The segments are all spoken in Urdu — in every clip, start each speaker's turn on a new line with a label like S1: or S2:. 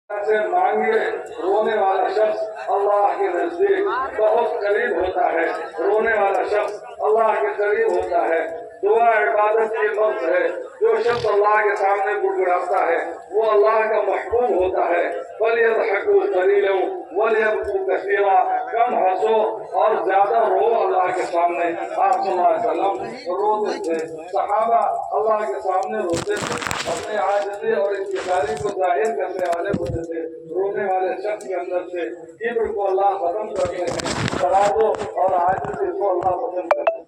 S1: سے مانگے رونے والا شخص اللہ کے نزدیک بہت قریب ہوتا ہے. رونے والا شخص اللہ کے قریب ہوتا ہے. دعا عبادت کی مرض ہے. جو شخص اللہ کے سامنے گڑگڑاتا ہے وہ اللہ کا محبوب ہوتا ہے. فَلْيَضْحَكُوا قَلِيلًا وَلْيَبْكُوا كَثِيرًا. کم ہنسو اور زیادہ رو اللہ کے سامنے. آپ صلی اللہ علیہ وسلم روتے تھے. صحابہ اللہ کے سامنے روتے تھے. اپنے عاجزی اور انکساری کو ظاہر کرنے والے ہوتے تھے. رونے والے شخص کے اندر سے کبر کو اللہ ختم کرتے ہیں. تواضع اور عاجزی کو اللہ پسند کرتے ہیں.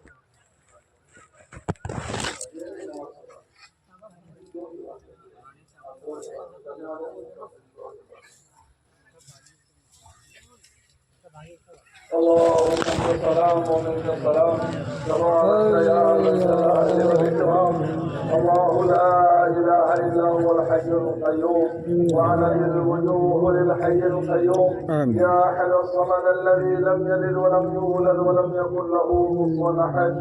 S1: اللهم السلام ومنك السلام تبارك يا ذا الجلال والإكرام. الله لا إله إلا هو الحي القيوم وعليه الوجوه للحي القيوم. يا أحد الصمد الذي لم يلد ولم يولد ولم يكن له كفوا أحد.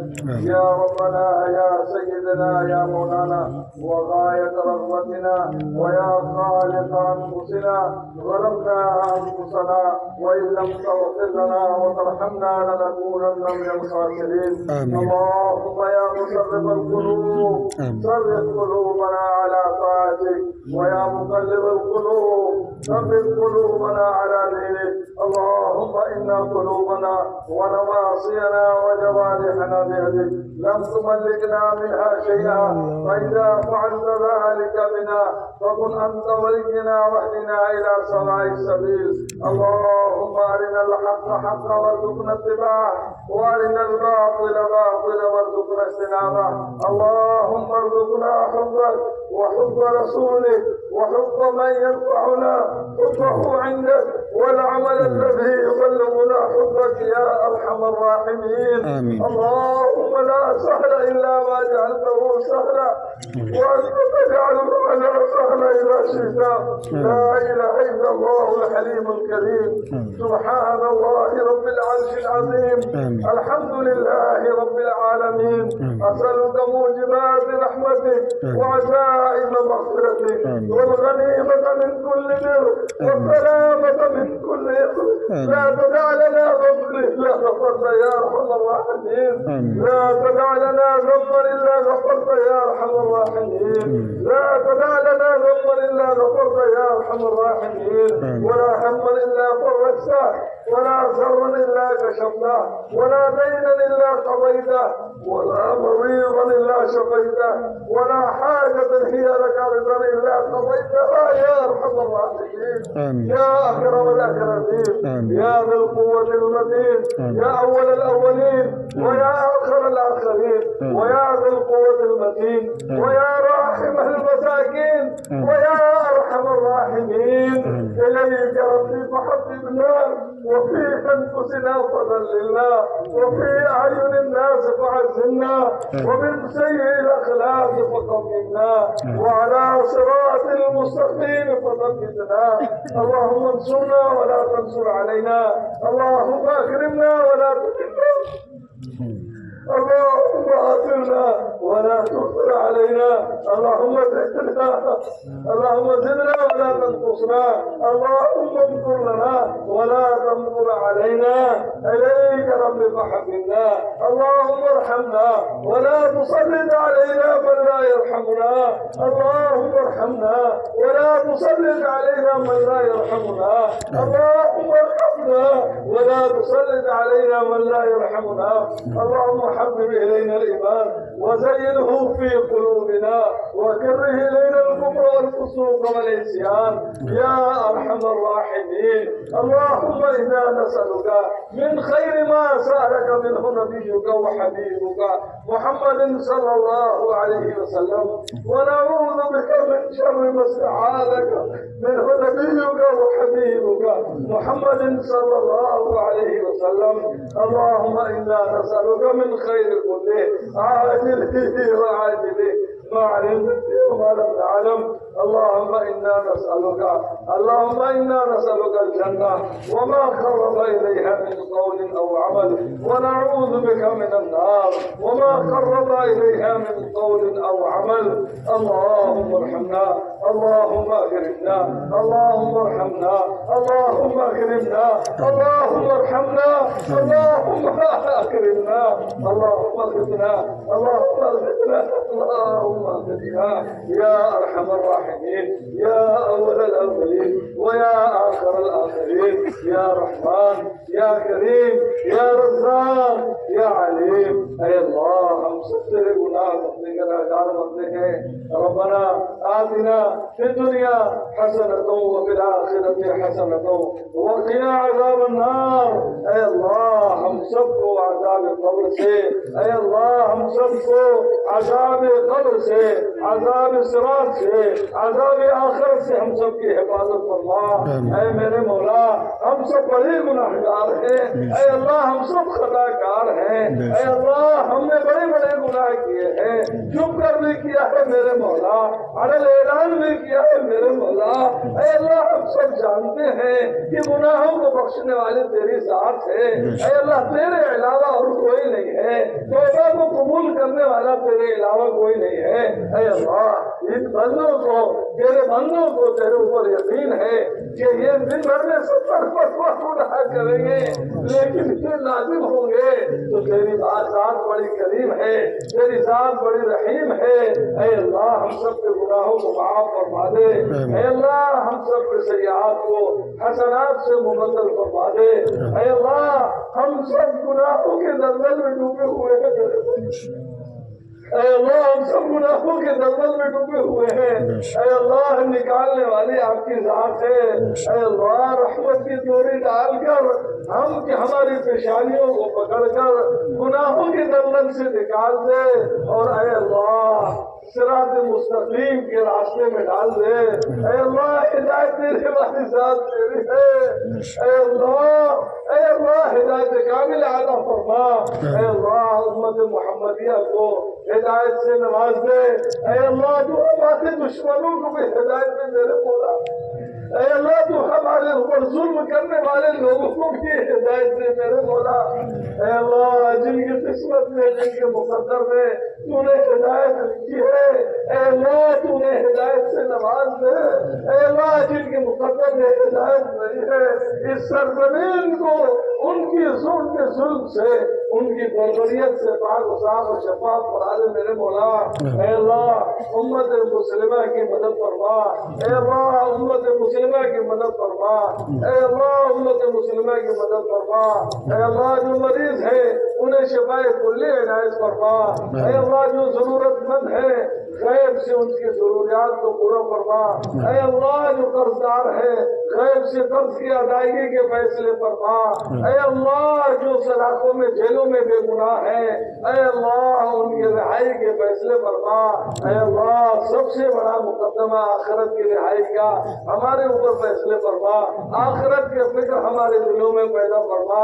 S1: يا ربنا يا سيدنا يا مولانا وغاية رغبتنا ويا خالق أنفسنا ظلمنا أنفسنا وإن لم تغفر لنا وترحمنا لنكونن من الخاسرين. اللهم يا مصرف القلوب صرف قلوبنا على طاعتك ويا مقلب القلوب ثبت قلوبنا على دينك. اللهم إن قلوبنا ونواصينا وجوارحنا بيدك لم تملكنا منها شيئا فإذا فعلت ذلك بنا فكن أنت ولينا واهدنا إلى سواء السبيل. اللهم أرنا الحق حقا وارزقنا اتباعه وأرنا الباطل باطلا وارزقنا اجتنابه. اللهم ارزقنا حبك وحب رسولك وحب من ينفعنا حبه عندك والعمل الذي يبلغنا حبك يا أرحم الراحمين. اللهم لا سهل إلا ما جعلته سهلا وأنت تجعل الرحمن سهلا إذا شئت. لا إله إلا الله الحليم الكريم. سبحان الله رب العرش العظيم. الحمد لله رب العالمين. أسألك موجبات رحمتك وعزائم مغفرتك والغنيمة من كل بر والسلامة من كل إثم. لا تدع لنا ذنبا إلا غفرت يا أرحم الراحمين. لا تدع لنا ذنبا إلا غفرت يا أرحم الراحمين. لا تدع لنا ذنبا إلا غفرت يا أرحم الراحمين. ولا هما إلا فرجته ولا شرا إلا كشفته ولا دينا إلا قضيته ولا مريضا إلا شفيته ولا حاجة هي لك رضا إلا قضيتها يا أرحم الراحمين. يا أكرم الأكرمين يا ذا القوة المتين يا أول الأولين ويا آخر الآخرين ويا ذا القوة المتين ويا راحم المساكين ويا أرحم الراحمين. إليك ربي فحببنا وفي أنفسنا فضللنا وفي أعين الناس فعزلنا ومن سيء الأخلاق فقبلنا وعلى صراط المستقيم فثبتنا. اللهم انصرنا ولا تنصر علينا. اللهم أكرمنا ولا تكرمنا. اللهم آثرنا ولا تؤثر علينا. اللهم زدنا ولا تنقصنا. اللهم انصر لنا ولا تنصر علينا. إليك رب فحبنا. اللهم ارحمنا ولا تسلط علينا من لا يرحمنا. اللهم ارحمنا ولا تسلط علينا من لا يرحمنا. اللهم ارحمنا ولا تسلط علينا من لا يرحمنا. اللهم حبب إلينا الإيمان وزينه في قلوبنا وكره إلينا الكفر والفسوق والعصيان يا أرحم الراحمين. اللهم إنا نسألك من خير ما سألك منه نبيك وحبيبك محمد صلى الله عليه وسلم ونعوذ بك من شر ما استعاذك منه نبيك وحبيبك محمد صلى الله عليه وسلم. اللهم إنا نسألك من خير كله عاجله وعاجله ما علمت وما لم نعلم اللهم إنا نسألك الجنة وما قرب إليها من قول أو عمل، ونعوذ بك من النار وما قرب إليها من قول أو عمل. اللهم ارحمنا، اللهم اكرمنا، اللهم ارحمنا، اللهم اكرمنا، اللهم ارحمنا، اللهم اكرمنا، اللهم اغفرنا، اللهم اغفرنا، اللهم اغفرنا يا ارحم الراحمين، يا اول الاولين ويا اخر الاخرين، يا رحمن يا كريم يا رزاق يا عليم. اے اللہ ہم سب تیرے گناہ بندے گناہگار بندے ہیں. ربنا آتنا في الدنيا حسنة وفي الآخرة حسنة وقنا عذاب النار. اے اللہ ہم سب کو عذاب قبر سے، اے اللہ ہم سب کو عذاب قبر سے، عذاب صراط سے، عذاب آخرت سے ہم سب کی حفاظت فرما. اے میرے مولا ہم سب بڑے گناہگار ہیں، اے اللہ ہم سب خطا کار ہیں. اے اللہ ہم نے بڑے بڑے گناہ کیے ہیں، چپ کر بھی کیا ہے میرے مولا، عدل اعلان بھی کیا ہے میرے مولا. اے اللہ ہم سب جانتے ہیں کہ گناہوں کو بخشنے والے تیری ذات ہے. اے اللہ تیرے علاوہ اور کوئی نہیں ہے، توبہ کو قبول کرنے والا تیرے علاوہ کوئی نہیں ہے. اے اللہ ان بندوں کو، تیرے بندوں کو تیرے اوپر یقین ہے کہ یہ دن بھر میں 70 گناہ کریں گے لیکن یہ لازم ہوں گے. تو تیری ذات بڑی کریم ہے، تیری ذات بڑی رحیم ہے. اے اللہ ہم سب کے گناہوں کو معاف فرما دے. اے اللہ ہم سب کے سیئات کو حسنات سے مبدل فرما دے. اے اللہ ہم سب گناہوں کے دلدل میں ڈوبے ہوئے ہیں. اے اللہ ہم سب گناہوں کے دلدل میں ڈوبے ہوئے ہیں. اے اللہ نکالنے والی آپ کی ذات ہے. اے اللہ رحمت کی ڈوری ڈال کر ہم کہ ہماری پیشانیوں کو پکڑ کر گناہوں کے دلدل سے نکال دے، اور اے اللہ صراط مستقیم کے راستے میں ڈال دے. اے اللہ ہدایت تیرے والی ذات تیری ہے. اے اللہ ہدایت کامل عطا فرما. اے اللہ امت محمدیہ کو ہدایت سے نواز دے. اے اللہ جو ہمارے دشمنوں کو بھی ہدایت میں میرے مولا. اے اللہ تو ہمارے اوپر ظلم کرنے والے لوگوں کو بھی ہدایت دے میرے مولا. اے اللہ جن کی قسمت میں، جن کے مقدر میں تو نے ہدایت کی ہے، اے اللہ تو نے ہدایت سے نواز دے. اے اللہ جن کے مقدر میں ہدایت نہیں ہے، اس سرزمین کو ان کی ظلم سے، ان کی بربریت سے پاک و صاف و شفاف کرا دے میرے مولا. اے اللہ امت مسلمہ کی مدد فرما. اے اللہ امت مسلمہ کی مدد فرما. اے اللہ امت مسلمہ کی مدد فرما. اے اللہ جو مریض ہے انہیں شفاء کلی عنایت فرما. اے اللہ جو ضرورت مند ہے غیب سے ان کی ضروریات کو پورا فرما. اے اللہ جو قرض دار ہے غیب سے قرض کی ادائیگی کے فیصلے فرما. اے اللہ جو سلاخوں میں جیلوں میں بے گناہ ہے، اے اللہ ان کی رہائی کے فیصلے فرما. اے اللہ سب سے بڑا مقدمہ آخرت کی رہائی کا ہمارے اوپر فیصلے فرما. آخرت کے فکر ہمارے دلوں میں پیدا فرما.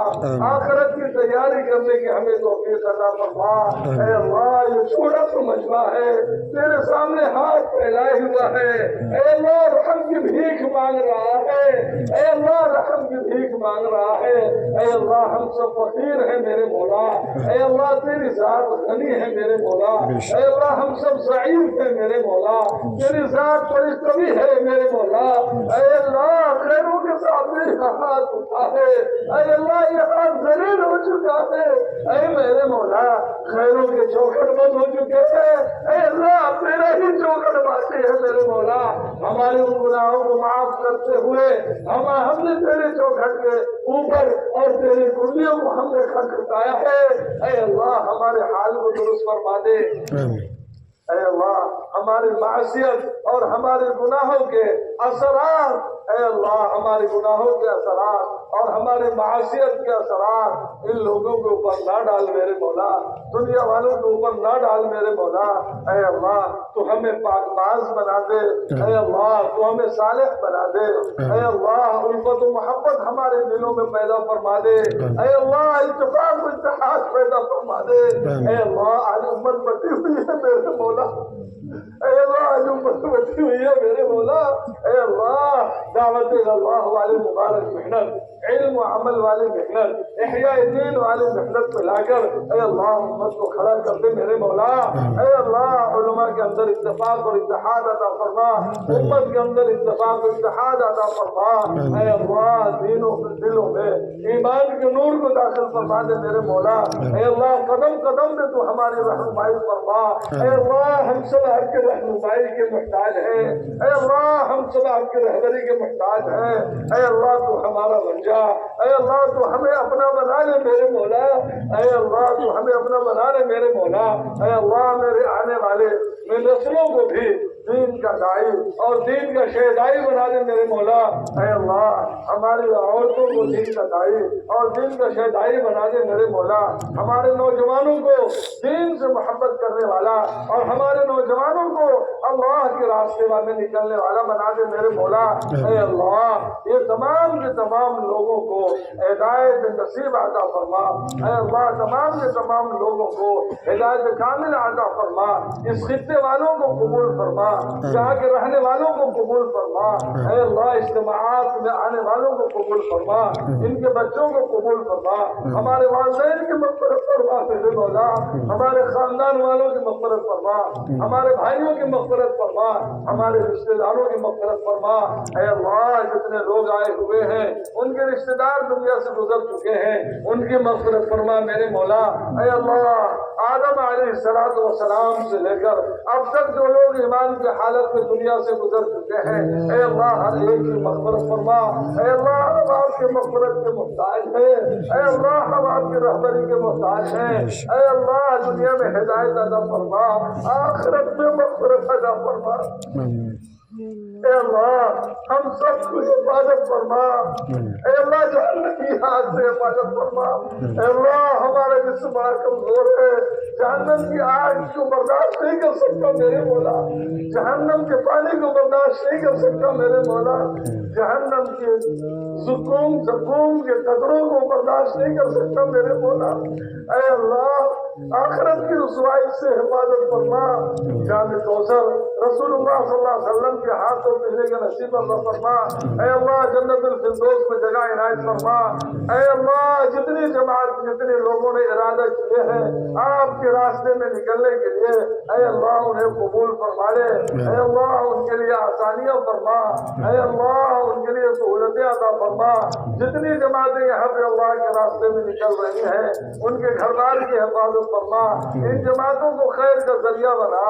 S1: آخرت کی تیاری کرنے کی ہمیں توفیق عطا فرما. اے اللہ یہ چھوٹا تو مجمع ہے تیرے سامنے ہاتھ پھیلائے ہوا ہے. اے اللہ رحم کی بھیک مانگ رہا ہے. اے اللہ رحم کی بھیک مانگ رہا ہے. اے اللہ ہم سب فقیر ہیں میرے مولا. اے اللہ تیری ذات غنی ہے میرے مولا. اے اللہ ہم سب ضعیف ہیں میرے مولا. تیری ذات بڑی قوی ہے میرے مولا. اے اللہ خیروں کے سامنے ہاتھ اٹھا ہے. اے اللہ یہ ہاتھ ذلیل ہو چکا ہے. اے میرے مولا خیروں کے چوکھٹ بند ہو چکے ہیں. اے اللہ تیرا ہی چوکھٹ باقی ہے میرے مولا. ہمارے ان گناہوں کو معاف کرتے ہوئے ہم نے تیرے چوکھٹ کے اوپر اور تیری کنڈیوں کو ہم نے کھٹکھٹایا ہے. اے اللہ ہمارے حال کو درست فرما دے. اے اللہ ہماری معصیت اور ہمارے گناہوں کے اثرات، اے اللہ ہمارے گناہوں کے اثرات اور ہمارے معصیت کے اثرات ان لوگوں کے اوپر نہ ڈال میرے مولا. دنیا والوں کے اوپر نہ ڈال میرے مولا. اے اللہ تو ہمیں پاک باز بنا دے. اے اللہ تو ہمیں صالح بنا دے. اے اللہ الفت و محبت ہمارے دلوں میں پیدا فرما دے. اے اللہ اتفاق و اتحاد پیدا فرما دے. اے اللہ آج امت بٹی ہوئی ہے میرے مولا. اے اللہ جو بچی ہوئی ہے میرے مولا، اے اللہ دعوت اللہ والے مبارک محنت، علم و عمل والی محنت، احیاء دین والی محنت میں لا کر اے اللہ امت کو کھڑا کر دے میرے مولا۔ اے اللہ علماء کے اندر اتفاق اور اتحاد عطا فرما، امت کے اندر اتفاق اور اتحاد عطا فرما۔ اے اللہ دلوں میں ایمان کے نور کو داخل فرما دے میرے مولا۔ اے اللہ قدم قدم میں تو ہماری رہنمائی فرما۔ اے اللہ ہم سب آپ کے رہنمائی کے محتاج ہیں، اے اللہ ہم سب آپ کے رہبری کے محتاج ہیں۔ اے اللہ تو ہمارا بن جا، اے اللہ تو ہمیں اپنا بنا لے میرے مولا، اے اللہ تو ہمیں اپنا بنا لے میرے مولا۔ اے اللہ میرے آنے والے میں نسلوں کو بھی دین کا دائی اور دین کا شہدائی بنا دے میرے مولا۔ اے اللہ ہماری عورتوں کو دین کا دائی اور دین کا شہدائی بنا دے میرے مولا۔ ہمارے نوجوانوں کو دین سے محبت کرنے والا اور ہمارے نوجوانوں کو اللہ کے راستے میں نکلنے والا بنا دے میرے مولا۔ اے اللہ یہ تمام کے تمام لوگوں کو ہدایت نصیب عطا فرما۔ اے اللہ تمام کے تمام لوگوں کو ہدایت کامل عطا فرما۔ اس خطے والوں کو قبول فرما، یہاں کے رہنے والوں کو قبول فرما۔ اے اللہ اجتماعات میں آنے والوں کو قبول فرما، ان کے بچوں کو قبول فرما۔ ہمارے والدین کی مغفرت فرما میرے مولا، ہمارے خاندان والوں کی مغفرت فرما، ہمارے بھائیوں کی مغفرت فرما، ہمارے رشتہ داروں کی مغفرت فرما۔ اے اللہ جتنے لوگ آئے ہوئے ہیں ان کے رشتہ دار دنیا سے گزر چکے ہیں، ان کی مغفرت فرما میرے مولا۔ اے اللہ آدم علیہ السلام سے لے کر اب تک جو لوگ ایمان کی حالت میں دنیا سے گزر چکے ہیں، اے اللہ ہر ایک کی مغفرت فرما۔ اے اللہ ہم آپ کے مغفرت کے محتاج ہیں، اے اللہ ہم آپ کی رہبری کے محتاج ہیں۔ اے اللہ دنیا میں ہدایت عطا فرما، آخرت میں مغفرت عطا فرما۔ اے اللہ ہم سب کو حفاظت فرما، اے اللہ جہنم کی آگ سے حفاظت فرما۔ اے اللہ ہمارا جسم بڑا کمزور ہے، جہنم کی آگ کو برداشت نہیں کر سکتا میرے مولا، جہنم کے پانی کو برداشت نہیں کر سکتا میرے مولا، جہنم کے زکوم کے قطروں کو برداشت نہیں کر سکتا میرے مولا۔ اے اللہ آخرت کی رسوائی سے حفاظت فرما۔ جام کوثر رسول اللہ صلی اللہ علیہ وسلم کے ہاتھوں پینے کا نصیب عطا فرما۔ اے اللہ جنت الفردوس میں جگہ عنایت فرما۔ اے اللہ جتنی جماعت جتنے لوگوں نے ارادہ کیے ہیں آپ کے راستے میں نکلنے کے لیے، اے اللہ انہیں قبول فرما لے، اے اللہ ان کے لیے آسانیاں فرما، اے اللہ ان کے لیے سہولتیں عطا فرما۔ جتنی جماعتیں یہاں پہ اللہ کے راستے میں نکل رہی ہیں ان کے گھر بار کی حفاظت فرما، ان جماعتوں کو خیر کا ذریعہ بنا،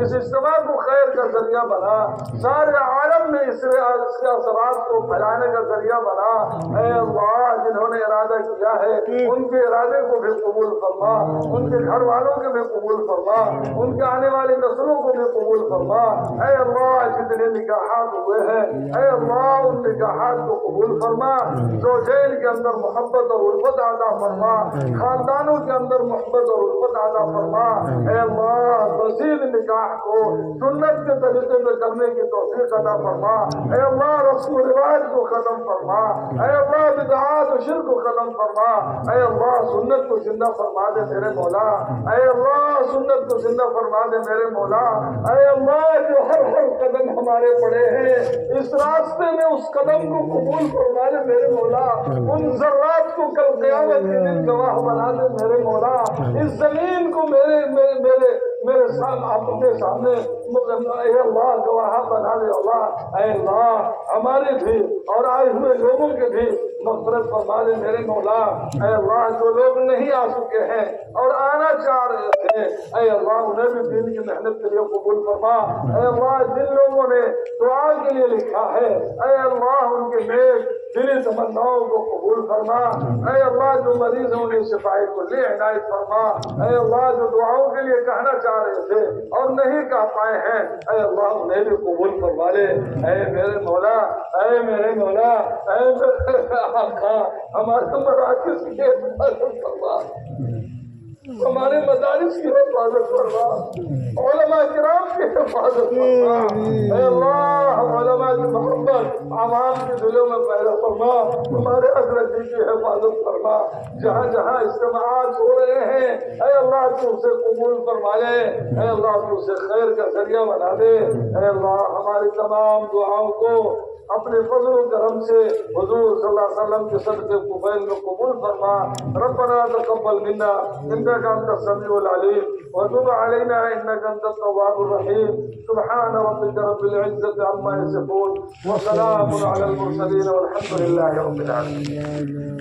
S1: اس اجتماع کو خیر کا ذریعہ بنا، سارے عالم میں اس کے اثرات کو پھیلانے کا ذریعہ بنا۔ اے اللہ جنہوں نے ارادہ کیا ہے ان کے ارادے کو بھی قبول فرما، ان کے گھر والوں کے بھی قبول فرما، ان کے آنے والی نسلوں کو بھی قبول فرما۔ اے اللہ جتنے نکاحات ہوئے ہیں اے اللہ ان نکاحات کو قبول فرما، زوجین کے اندر محبت اور الفت عطا فرما، خاندانوں کے اندر محبت اور الفت عطا فرما۔ اے اللہ مزید نکاح کو سنت کے طریقے میں کرنے کی توفیق عطا فرما۔ اے اللہ رسم و رواج کو ختم فرما، اے اللہ بدعات و شرک کو ختم فرما۔ اے اللہ سنت کو زندہ فرما دے میرے مولا، اے اللہ سنت کو زندہ فرما دے میرے مولا۔ اے اللہ جو ہر قدم ہمارے پڑے ہیں اس راستے میں اس قدم کو قبول فرما دے میرے مولا، ان ذرات کو کل قیامت کے دن گواہ بنا دے میرے مولا، اس زمین کو میرے اپنے سامنے اے اللہ گواہ بنا دے اللہ۔ اے اللہ ہمارے بھی اور آئے ہوئے لوگوں کے بھی مغفرت فرما دے میرے مولا۔ اے اللہ جو لوگ نہیں آ چکے ہیں اور آنا چاہ رہے تھے اے اللہ انہیں بھی دین کی محنت کے لیے قبول فرما۔ اے اللہ جن لوگوں نے دعا کے لیے لکھا ہے اے اللہ ان کے نیک دلی تمناؤں کو قبول فرما۔ اے اللہ جو مریض ہیں انہیں شفاء کلی عنایت فرما۔ اے اللہ جو دعاؤں کے لیے کہنا چاہ رہے تھے اور نہیں کہہ پائے ہیں اے اللہ انہیں بھی قبول فرما لے۔ اے میرے مولا، اے میرے مولا، اے میرے آقا ہمارے مراکز کی حفاظت فرما۔ ہمارے مدارس کی حفاظت فرما، علماء کرام کی حفاظت فرما، اے اللہ علماء کی محبت عوام کے دلوں میں پیدا فرما، ہمارے حضرت کی حفاظت فرما، جہاں جہاں اجتماعات ہو رہے ہیں اے اللہ تو اسے قبول فرما لے، اے اللہ تو اسے خیر کا ذریعہ بنا دے، اے اللہ ہماری تمام دعاؤں کو اپنے فضل و کرم سے حضور صلی اللہ علیہ وسلم کے صدقے قبیل میں قبول فرما۔ ربنا تقبل منا انك انت السميع العليم وتب علينا انك انت التواب الرحيم۔ سبحان ربك رب العزة عما يصفون وسلام على المرسلين والحمد لله رب العالمين۔